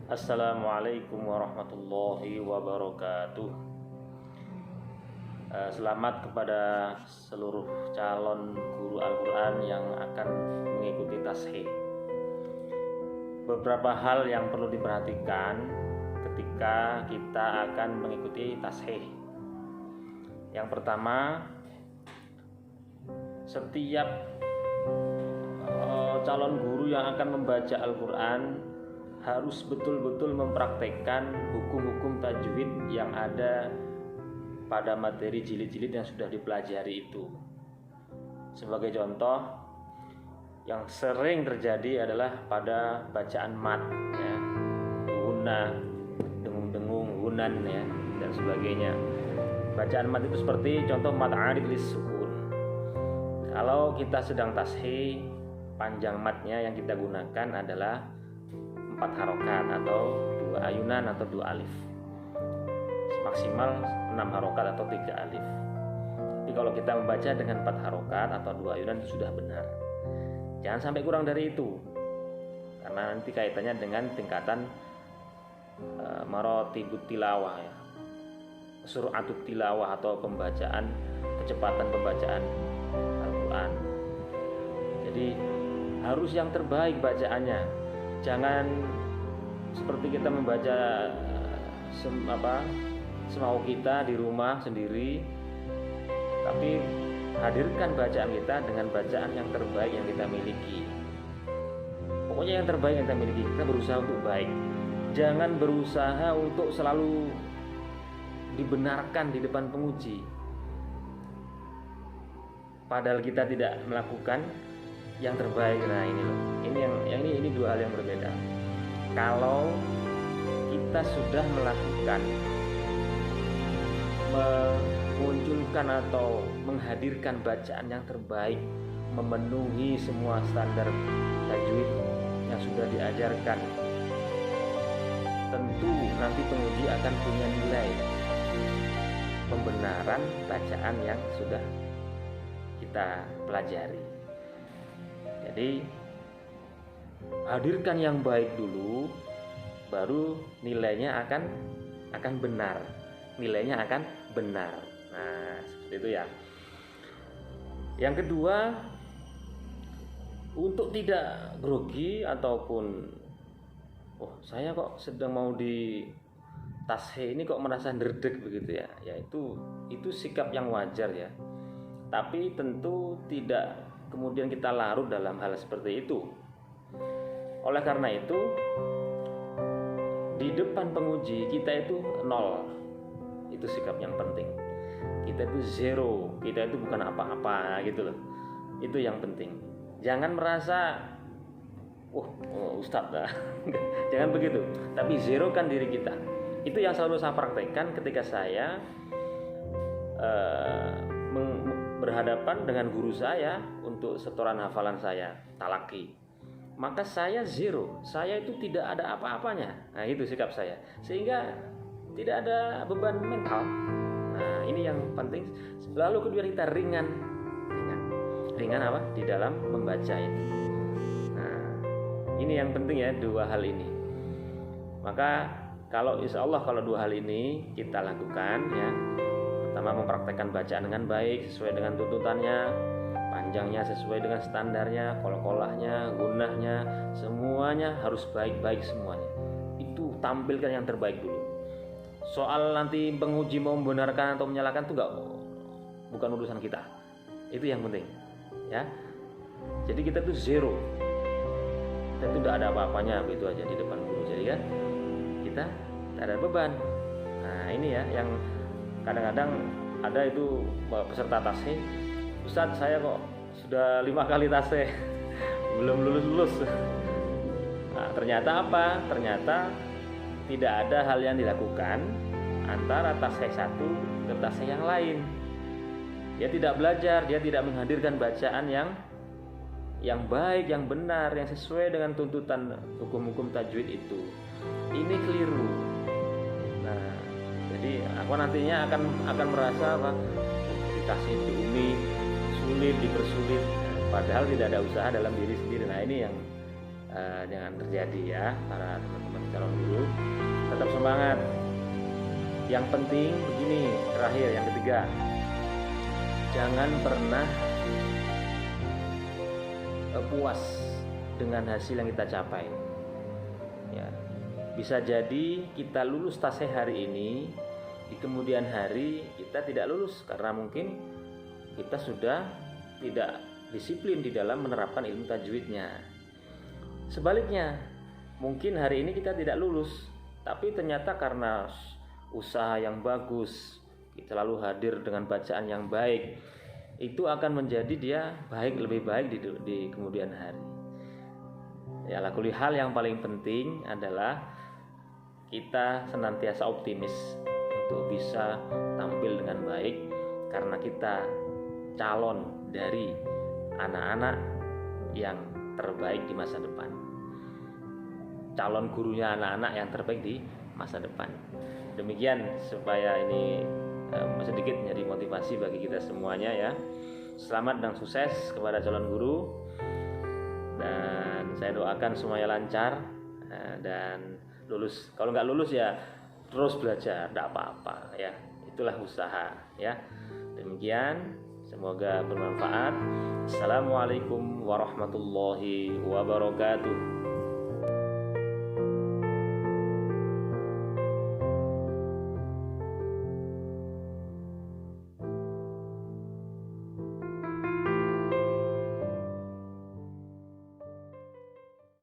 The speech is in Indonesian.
Assalamualaikum warahmatullahi wabarakatuh. Selamat kepada seluruh calon guru Al-Quran yang akan mengikuti tasheh. Beberapa hal yang perlu diperhatikan ketika kita akan mengikuti tasheh. Yang pertama, setiap calon guru yang akan membaca Al-Quran harus betul-betul mempraktekkan hukum-hukum tajwid yang ada pada materi jilid-jilid yang sudah dipelajari itu. Sebagai contoh, yang sering terjadi adalah pada bacaan mat, ya, guna, dengung-dengung, gunan, ya, dan sebagainya. Bacaan mat itu seperti contoh mat arid lis sukun. Kalau kita sedang tasheh, panjang matnya yang kita gunakan adalah 4 harokat atau 2 ayunan atau 2 alif, maksimal 6 harokat atau 3 alif. Jadi kalau kita membaca dengan 4 harokat atau 2 ayunan itu sudah benar. Jangan sampai kurang dari itu, karena nanti kaitannya dengan tingkatan marotibut tilawah, ya, suratut tilawah atau pembacaan, kecepatan pembacaan Al-Quran. Jadi harus yang terbaik bacaannya. Jangan seperti kita membaca semau kita di rumah sendiri, tapi hadirkan bacaan kita dengan bacaan yang terbaik yang kita miliki. Pokoknya yang terbaik yang kita miliki, kita berusaha untuk baik. Jangan berusaha untuk selalu dibenarkan di depan penguji, padahal kita tidak melakukan yang terbaik. Nah ini loh, ini dua hal yang berbeda. Kalau kita sudah melakukan, memunculkan atau menghadirkan bacaan yang terbaik, memenuhi semua standar tajwid yang sudah diajarkan, tentu nanti penguji akan punya nilai pembenaran bacaan yang sudah kita pelajari. Jadi hadirkan yang baik dulu, baru nilainya akan benar. Nilainya akan benar. Nah, seperti itu ya. Yang kedua, untuk tidak grogi ataupun saya kok sedang mau di tasheh ini kok merasa ndredeg begitu ya. Ya itu sikap yang wajar ya. Tapi tentu tidak kemudian kita larut dalam hal seperti itu. Oleh karena itu, di depan penguji kita itu 0. Itu sikap yang penting. Kita itu 0, kita itu bukan apa-apa gitu loh. Itu yang penting. Jangan merasa Ustadz lah. Jangan begitu. Tapi 0 kan diri kita. Itu yang selalu saya praktekkan ketika saya berhadapan dengan guru saya untuk setoran hafalan saya, talaki. Maka saya 0, saya itu tidak ada apa-apanya. Nah itu sikap saya, sehingga tidak ada beban mental. Nah ini yang penting. Lalu kedua, kita ringan apa di dalam membaca itu. Nah ini yang penting ya, dua hal ini. Maka kalau insya Allah kalau dua hal ini kita lakukan ya, pertama mempraktekkan bacaan dengan baik sesuai dengan tuntutannya, panjangnya sesuai dengan standarnya, kol-kolahnya, gunahnya, semuanya harus baik-baik semuanya. Itu tampilkan yang terbaik dulu. Soal nanti penguji mau membenarkan atau menyalahkan itu bukan urusan kita. Itu yang penting, ya. Jadi kita tuh 0. Kita tuh tidak ada apa-apanya begitu aja di depan guru. Jadi kan kita tidak ada beban. Nah ini ya yang kadang-kadang ada itu peserta tasheh, Ustadz saya kok sudah 5 kali tasheh belum lulus. Nah, ternyata apa? Ternyata tidak ada hal yang dilakukan antara tasheh satu ke tasheh yang lain. Dia tidak belajar, dia tidak menghadirkan bacaan yang baik, yang benar, yang sesuai dengan tuntutan hukum-hukum tajwid itu. Ini keliru. Nah, jadi aku nantinya akan merasa dikasih diumi, sulit, dipersulit, padahal tidak ada usaha dalam diri sendiri. Nah ini yang jangan terjadi ya para teman-teman calon guru. semangat. Yang penting begini, terakhir yang ketiga, jangan pernah puas dengan hasil yang kita capai. Ya, bisa jadi kita lulus tashe hari ini, di kemudian hari kita tidak lulus karena mungkin kita sudah tidak disiplin di dalam menerapkan ilmu tajwidnya. Sebaliknya, mungkin hari ini kita tidak lulus, tapi ternyata karena usaha yang bagus, kita selalu hadir dengan bacaan yang baik, itu akan menjadi dia lebih baik di kemudian hari. Ya, ala kulli hal yang paling penting adalah kita senantiasa optimis untuk bisa tampil dengan baik karena kita calon dari anak-anak yang terbaik di masa depan. Calon gurunya anak-anak yang terbaik di masa depan. Demikian supaya ini sedikit menjadi motivasi bagi kita semuanya ya. Selamat dan sukses kepada calon guru, dan saya doakan semuanya lancar dan lulus. Kalau nggak lulus ya terus belajar, tidak apa-apa ya. Itulah usaha ya. Demikian, semoga bermanfaat. Assalamualaikum warahmatullahi wabarakatuh.